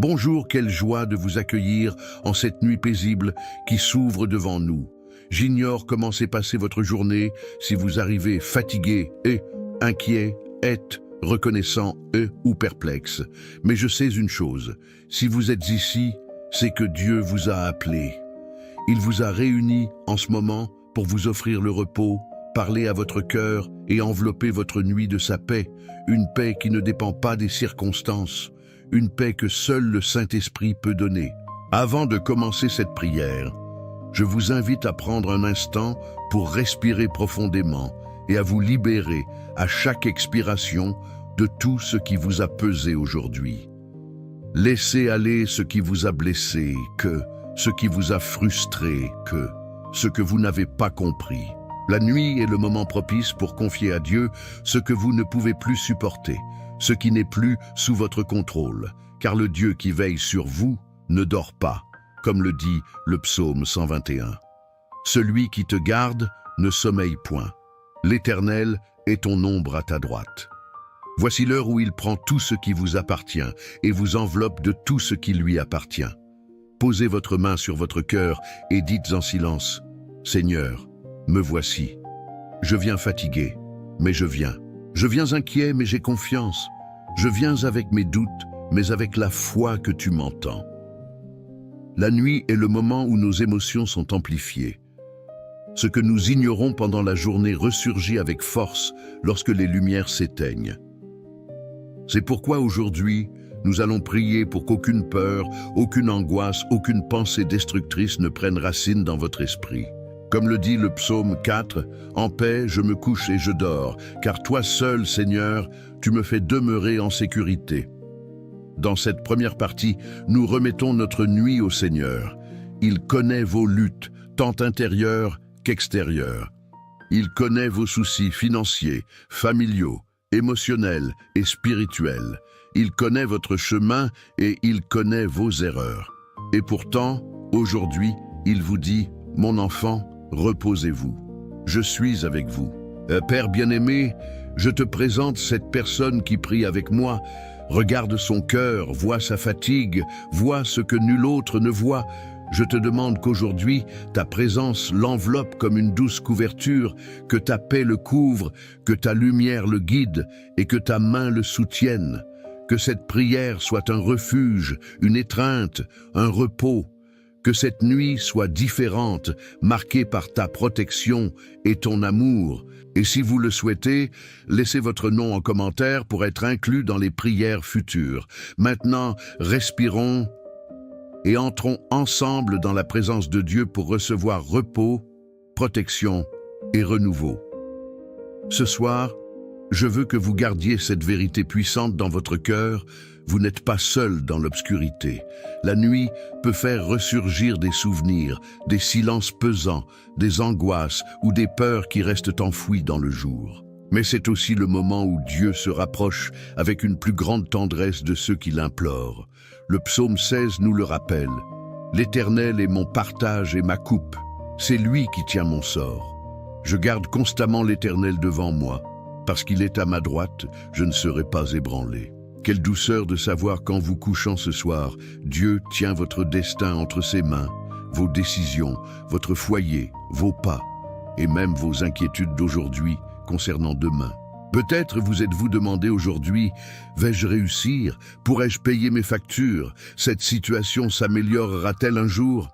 Bonjour, quelle joie de vous accueillir en cette nuit paisible qui s'ouvre devant nous. J'ignore comment s'est passée votre journée, si vous arrivez fatigué et inquiet, reconnaissant ou perplexe. Mais je sais une chose, si vous êtes ici, c'est que Dieu vous a appelé. Il vous a réunis en ce moment pour vous offrir le repos, parler à votre cœur et envelopper votre nuit de sa paix, une paix qui ne dépend pas des circonstances, une paix que seul le Saint-Esprit peut donner. Avant de commencer cette prière, je vous invite à prendre un instant pour respirer profondément et à vous libérer à chaque expiration de tout ce qui vous a pesé aujourd'hui. Laissez aller ce qui vous a blessé, ce qui vous a frustré, ce que vous n'avez pas compris. La nuit est le moment propice pour confier à Dieu ce que vous ne pouvez plus supporter, ce qui n'est plus sous votre contrôle, car le Dieu qui veille sur vous ne dort pas, comme le dit le psaume 121. Celui qui te garde ne sommeille point. L'Éternel est ton ombre à ta droite. Voici l'heure où il prend tout ce qui vous appartient et vous enveloppe de tout ce qui lui appartient. Posez votre main sur votre cœur et dites en silence, « Seigneur, me voici. Je viens fatigué, mais je viens. Je viens inquiet, mais j'ai confiance. Je viens avec mes doutes, mais avec la foi que tu m'entends. » La nuit est le moment où nos émotions sont amplifiées. Ce que nous ignorons pendant la journée ressurgit avec force lorsque les lumières s'éteignent. C'est pourquoi aujourd'hui, nous allons prier pour qu'aucune peur, aucune angoisse, aucune pensée destructrice ne prenne racine dans votre esprit. Comme le dit le psaume 4, « En paix, je me couche et je dors, car toi seul, Seigneur, tu me fais demeurer en sécurité. » Dans cette première partie, nous remettons notre nuit au Seigneur. Il connaît vos luttes, tant intérieures qu'extérieures. Il connaît vos soucis financiers, familiaux, émotionnels et spirituels. Il connaît votre chemin et il connaît vos erreurs. Et pourtant, aujourd'hui, il vous dit, « Mon enfant, reposez-vous. Je suis avec vous. » Père bien-aimé, je te présente cette personne qui prie avec moi. Regarde son cœur, vois sa fatigue, vois ce que nul autre ne voit. Je te demande qu'aujourd'hui, ta présence l'enveloppe comme une douce couverture, que ta paix le couvre, que ta lumière le guide et que ta main le soutienne. Que cette prière soit un refuge, une étreinte, un repos. Que cette nuit soit différente, marquée par ta protection et ton amour. Et si vous le souhaitez, laissez votre nom en commentaire pour être inclus dans les prières futures. Maintenant, respirons et entrons ensemble dans la présence de Dieu pour recevoir repos, protection et renouveau. Ce soir, je veux que vous gardiez cette vérité puissante dans votre cœur. Vous n'êtes pas seul dans l'obscurité. La nuit peut faire ressurgir des souvenirs, des silences pesants, des angoisses ou des peurs qui restent enfouies dans le jour. Mais c'est aussi le moment où Dieu se rapproche avec une plus grande tendresse de ceux qui l'implorent. Le psaume 16 nous le rappelle. « L'Éternel est mon partage et ma coupe. C'est lui qui tient mon sort. Je garde constamment l'Éternel devant moi. Parce qu'il est à ma droite, je ne serai pas ébranlé. » Quelle douceur de savoir qu'en vous couchant ce soir, Dieu tient votre destin entre ses mains, vos décisions, votre foyer, vos pas, et même vos inquiétudes d'aujourd'hui concernant demain. Peut-être vous êtes-vous demandé aujourd'hui, vais-je réussir? Pourrais-je payer mes factures? Cette situation s'améliorera-t-elle un jour?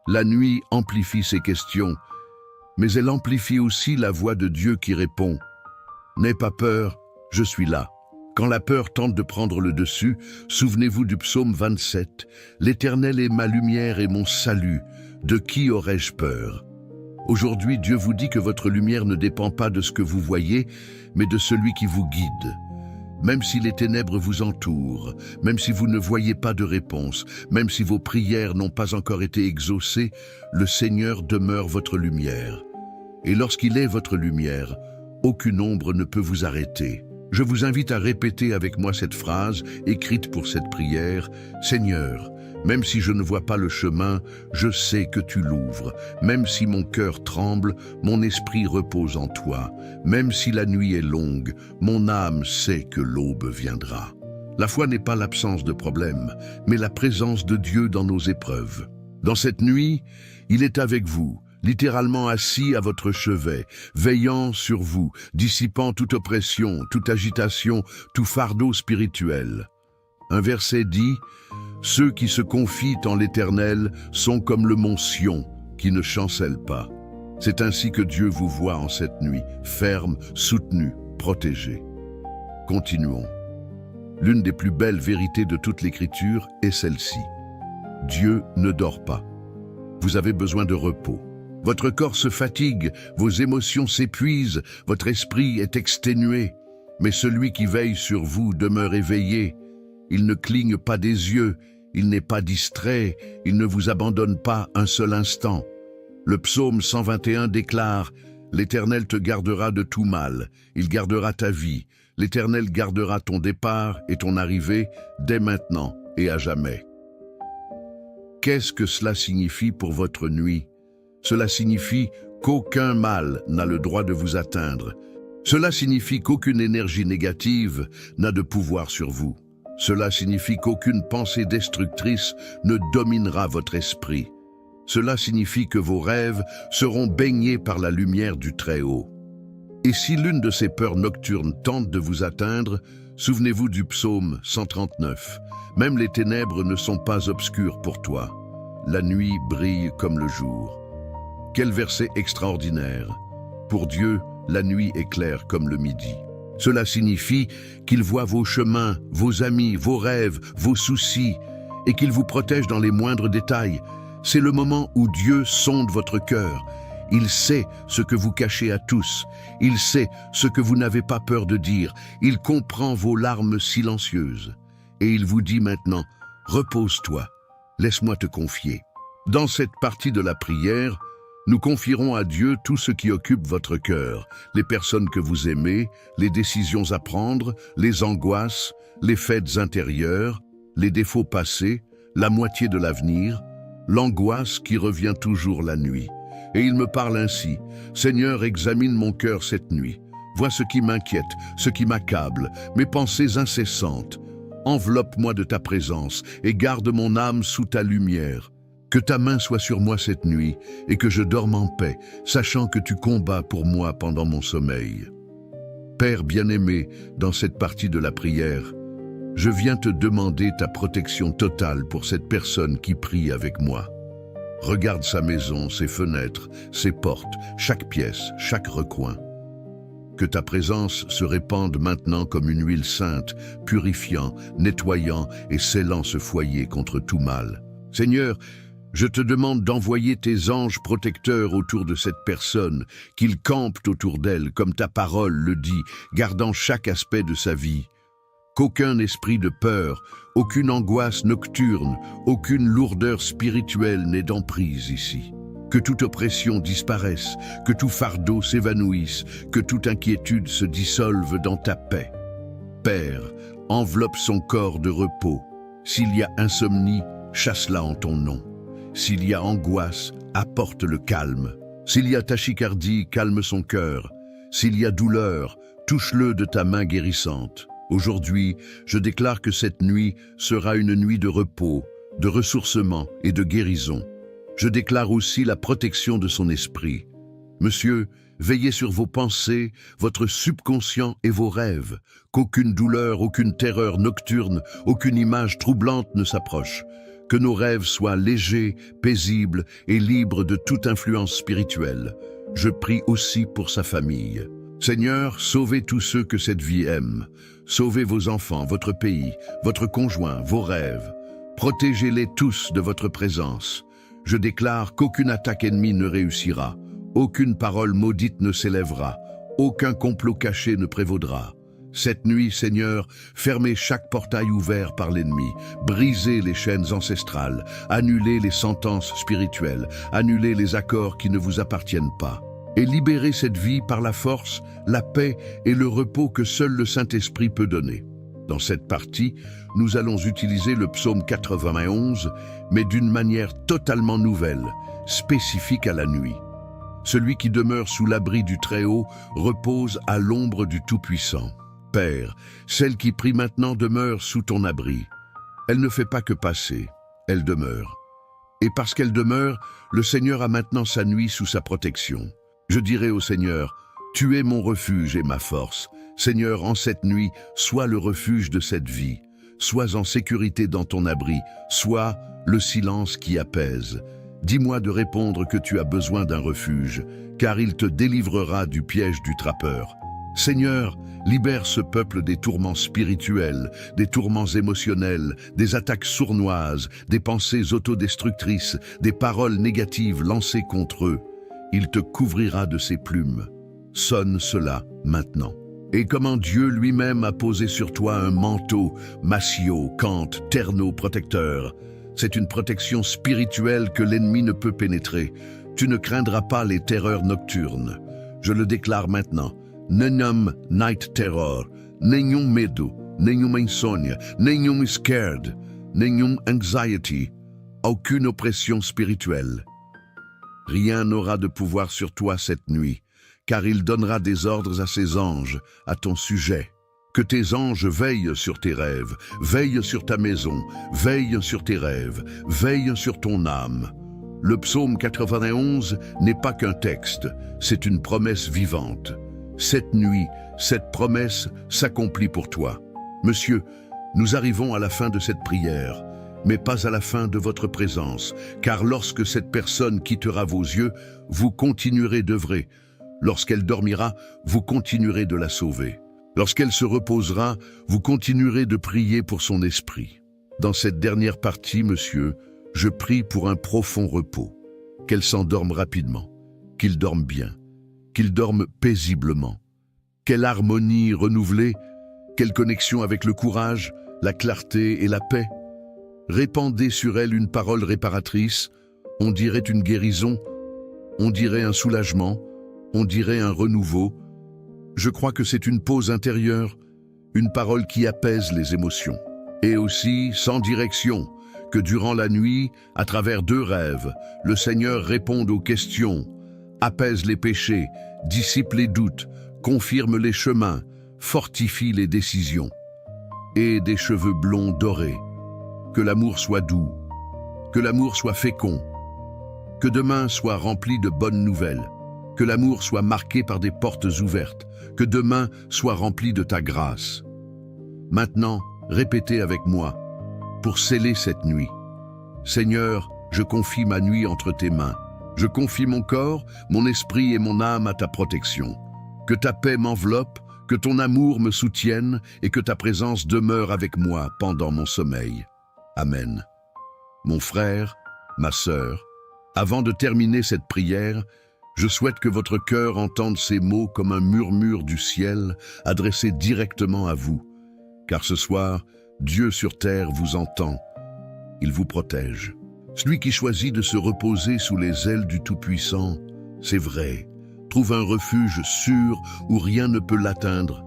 La nuit amplifie ces questions, mais elle amplifie aussi la voix de Dieu qui répond « N'aie pas peur, je suis là. » Quand la peur tente de prendre le dessus, souvenez-vous du psaume 27. « L'Éternel est ma lumière et mon salut. De qui aurais-je peur ?» Aujourd'hui, Dieu vous dit que votre lumière ne dépend pas de ce que vous voyez, mais de celui qui vous guide. Même si les ténèbres vous entourent, même si vous ne voyez pas de réponse, même si vos prières n'ont pas encore été exaucées, le Seigneur demeure votre lumière. Et lorsqu'il est votre lumière, aucune ombre ne peut vous arrêter. Je vous invite à répéter avec moi cette phrase écrite pour cette prière. « Seigneur, même si je ne vois pas le chemin, je sais que tu l'ouvres. Même si mon cœur tremble, mon esprit repose en toi. Même si la nuit est longue, mon âme sait que l'aube viendra. » La foi n'est pas l'absence de problèmes, mais la présence de Dieu dans nos épreuves. Dans cette nuit, il est avec vous, littéralement assis à votre chevet, veillant sur vous, dissipant toute oppression, toute agitation, tout fardeau spirituel. Un verset dit « Ceux qui se confient en l'Éternel sont comme le mont Sion, qui ne chancelle pas. » C'est ainsi que Dieu vous voit en cette nuit, ferme, soutenu, protégé. Continuons. L'une des plus belles vérités de toute l'Écriture est celle-ci. Dieu ne dort pas. Vous avez besoin de repos. Votre corps se fatigue, vos émotions s'épuisent, votre esprit est exténué. Mais celui qui veille sur vous demeure éveillé. Il ne cligne pas des yeux, il n'est pas distrait, il ne vous abandonne pas un seul instant. Le psaume 121 déclare « L'Éternel te gardera de tout mal, il gardera ta vie. L'Éternel gardera ton départ et ton arrivée dès maintenant et à jamais. » Qu'est-ce que cela signifie pour votre nuit? Cela signifie qu'aucun mal n'a le droit de vous atteindre. Cela signifie qu'aucune énergie négative n'a de pouvoir sur vous. Cela signifie qu'aucune pensée destructrice ne dominera votre esprit. Cela signifie que vos rêves seront baignés par la lumière du Très-Haut. Et si l'une de ces peurs nocturnes tente de vous atteindre, souvenez-vous du psaume 139. Même les ténèbres ne sont pas obscures pour toi. La nuit brille comme le jour. Quel verset extraordinaire! Pour Dieu, la nuit est claire comme le midi. Cela signifie qu'il voit vos chemins, vos amis, vos rêves, vos soucis, et qu'il vous protège dans les moindres détails. C'est le moment où Dieu sonde votre cœur. Il sait ce que vous cachez à tous. Il sait ce que vous n'avez pas peur de dire. Il comprend vos larmes silencieuses. Et il vous dit maintenant, repose-toi, laisse-moi te confier. Dans cette partie de la prière, nous confierons à Dieu tout ce qui occupe votre cœur, les personnes que vous aimez, les décisions à prendre, les angoisses, les fêtes intérieures, les défauts passés, la moitié de l'avenir, l'angoisse qui revient toujours la nuit. Et il me parle ainsi, « Seigneur, examine mon cœur cette nuit. Vois ce qui m'inquiète, ce qui m'accable, mes pensées incessantes. Enveloppe-moi de ta présence et garde mon âme sous ta lumière. Que ta main soit sur moi cette nuit et que je dorme en paix, sachant que tu combats pour moi pendant mon sommeil. » Père bien-aimé, dans cette partie de la prière, je viens te demander ta protection totale pour cette personne qui prie avec moi. Regarde sa maison, ses fenêtres, ses portes, chaque pièce, chaque recoin. Que ta présence se répande maintenant comme une huile sainte, purifiant, nettoyant et scellant ce foyer contre tout mal. Seigneur, je te demande d'envoyer tes anges protecteurs autour de cette personne, qu'ils campent autour d'elle, comme ta parole le dit, gardant chaque aspect de sa vie. Qu'aucun esprit de peur, aucune angoisse nocturne, aucune lourdeur spirituelle n'ait d'emprise ici. Que toute oppression disparaisse, que tout fardeau s'évanouisse, que toute inquiétude se dissolve dans ta paix. Père, enveloppe son corps de repos. S'il y a insomnie, chasse-la en ton nom. S'il y a angoisse, apporte le calme. S'il y a tachycardie, calme son cœur. S'il y a douleur, touche-le de ta main guérissante. Aujourd'hui, je déclare que cette nuit sera une nuit de repos, de ressourcement et de guérison. Je déclare aussi la protection de son esprit. Monsieur, veillez sur vos pensées, votre subconscient et vos rêves, qu'aucune douleur, aucune terreur nocturne, aucune image troublante ne s'approche. Que nos rêves soient légers, paisibles et libres de toute influence spirituelle. Je prie aussi pour sa famille. Seigneur, sauvez tous ceux que cette vie aime. Sauvez vos enfants, votre pays, votre conjoint, vos rêves. Protégez-les tous de votre présence. Je déclare qu'aucune attaque ennemie ne réussira, aucune parole maudite ne s'élèvera, aucun complot caché ne prévaudra. Cette nuit, Seigneur, fermez chaque portail ouvert par l'ennemi, brisez les chaînes ancestrales, annulez les sentences spirituelles, annulez les accords qui ne vous appartiennent pas. Et libérez cette vie par la force, la paix et le repos que seul le Saint-Esprit peut donner. Dans cette partie, nous allons utiliser le psaume 91, mais d'une manière totalement nouvelle, spécifique à la nuit. Celui qui demeure sous l'abri du Très-Haut repose à l'ombre du Tout-Puissant. Père, celle qui prie maintenant demeure sous ton abri. Elle ne fait pas que passer, elle demeure. Et parce qu'elle demeure, le Seigneur a maintenant sa nuit sous sa protection. Je dirai au Seigneur, tu es mon refuge et ma force. Seigneur, en cette nuit, sois le refuge de cette vie. Sois en sécurité dans ton abri, sois le silence qui apaise. Dis-moi de répondre que tu as besoin d'un refuge, car il te délivrera du piège du trappeur. Seigneur, libère ce peuple des tourments spirituels, des tourments émotionnels, des attaques sournoises, des pensées autodestructrices, des paroles négatives lancées contre eux. Il te couvrira de ses plumes. Sonne cela maintenant. Et comment Dieu lui-même a posé sur toi un manteau, massio, cante, terneau protecteur. C'est une protection spirituelle que l'ennemi ne peut pénétrer. Tu ne craindras pas les terreurs nocturnes. Je le déclare maintenant. Nenhum night terror, nenhum medo, nenhum insônia, nenhum scared, nenhum anxiety, aucune oppression spirituelle. Rien n'aura de pouvoir sur toi cette nuit, car il donnera des ordres à ses anges, à ton sujet. Que tes anges veillent sur tes rêves, veillent sur ta maison, veillent sur tes rêves, veillent sur ton âme. Le psaume 91 n'est pas qu'un texte, c'est une promesse vivante. Cette nuit, cette promesse s'accomplit pour toi. Monsieur, nous arrivons à la fin de cette prière, mais pas à la fin de votre présence, car lorsque cette personne quittera vos yeux, vous continuerez d'œuvrer. Lorsqu'elle dormira, vous continuerez de la sauver. Lorsqu'elle se reposera, vous continuerez de prier pour son esprit. Dans cette dernière partie, monsieur, je prie pour un profond repos, qu'elle s'endorme rapidement, qu'il dorme bien, qu'il dorme paisiblement. Quelle harmonie renouvelée, quelle connexion avec le courage, la clarté et la paix. Répandez sur elle une parole réparatrice, on dirait une guérison, on dirait un soulagement, on dirait un renouveau. Je crois que c'est une pause intérieure, une parole qui apaise les émotions. Et aussi, sans direction, que durant la nuit, à travers 2 rêves, le Seigneur réponde aux questions, apaise les péchés, dissipe les doutes, confirme les chemins, fortifie les décisions. Et des cheveux blonds dorés. Que l'amour soit doux, que l'amour soit fécond, que demain soit rempli de bonnes nouvelles, que l'amour soit marqué par des portes ouvertes, que demain soit rempli de ta grâce. Maintenant, répétez avec moi, pour sceller cette nuit. Seigneur, je confie ma nuit entre tes mains. Je confie mon corps, mon esprit et mon âme à ta protection. Que ta paix m'enveloppe, que ton amour me soutienne et que ta présence demeure avec moi pendant mon sommeil. Amen. Mon frère, ma sœur, avant de terminer cette prière, je souhaite que votre cœur entende ces mots comme un murmure du ciel adressé directement à vous. Car ce soir, Dieu sur terre vous entend. Il vous protège. Celui qui choisit de se reposer sous les ailes du Tout-Puissant, c'est vrai, trouve un refuge sûr où rien ne peut l'atteindre.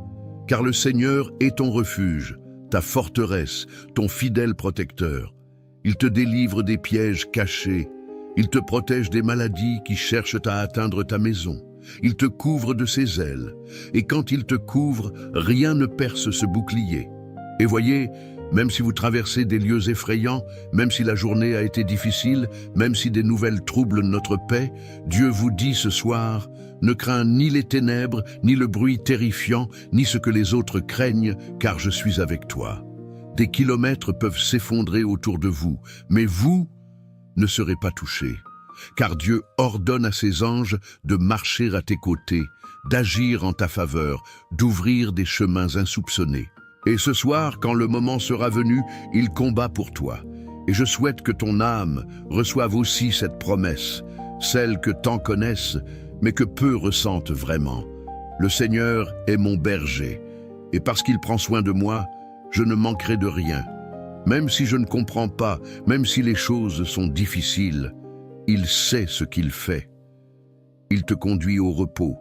Car le Seigneur est ton refuge, ta forteresse, ton fidèle protecteur. Il te délivre des pièges cachés. Il te protège des maladies qui cherchent à atteindre ta maison. Il te couvre de ses ailes. Et quand il te couvre, rien ne perce ce bouclier. Et voyez, même si vous traversez des lieux effrayants, même si la journée a été difficile, même si des nouvelles troublent notre paix, Dieu vous dit ce soir, ne crains ni les ténèbres, ni le bruit terrifiant, ni ce que les autres craignent, car je suis avec toi. Des kilomètres peuvent s'effondrer autour de vous, mais vous ne serez pas touchés, car Dieu ordonne à ses anges de marcher à tes côtés, d'agir en ta faveur, d'ouvrir des chemins insoupçonnés. Et ce soir, quand le moment sera venu, il combat pour toi. Et je souhaite que ton âme reçoive aussi cette promesse, celle que tant connaissent, mais que peu ressentent vraiment. Le Seigneur est mon berger, et parce qu'il prend soin de moi, je ne manquerai de rien. Même si je ne comprends pas, même si les choses sont difficiles, il sait ce qu'il fait. Il te conduit au repos,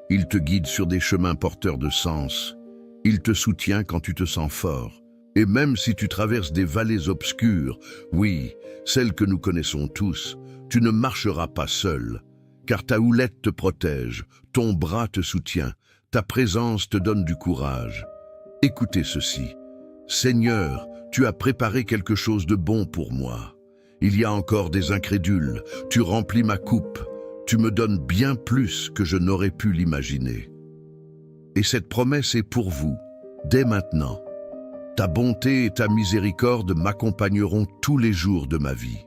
il te guide sur des chemins porteurs de sens. Il te soutient quand tu te sens fort. Et même si tu traverses des vallées obscures, oui, celles que nous connaissons tous, tu ne marcheras pas seul, car ta houlette te protège, ton bras te soutient, ta présence te donne du courage. Écoutez ceci. Seigneur, tu as préparé quelque chose de bon pour moi. Il y a encore des incrédules, tu remplis ma coupe, tu me donnes bien plus que je n'aurais pu l'imaginer. Et cette promesse est pour vous, dès maintenant. Ta bonté et ta miséricorde m'accompagneront tous les jours de ma vie.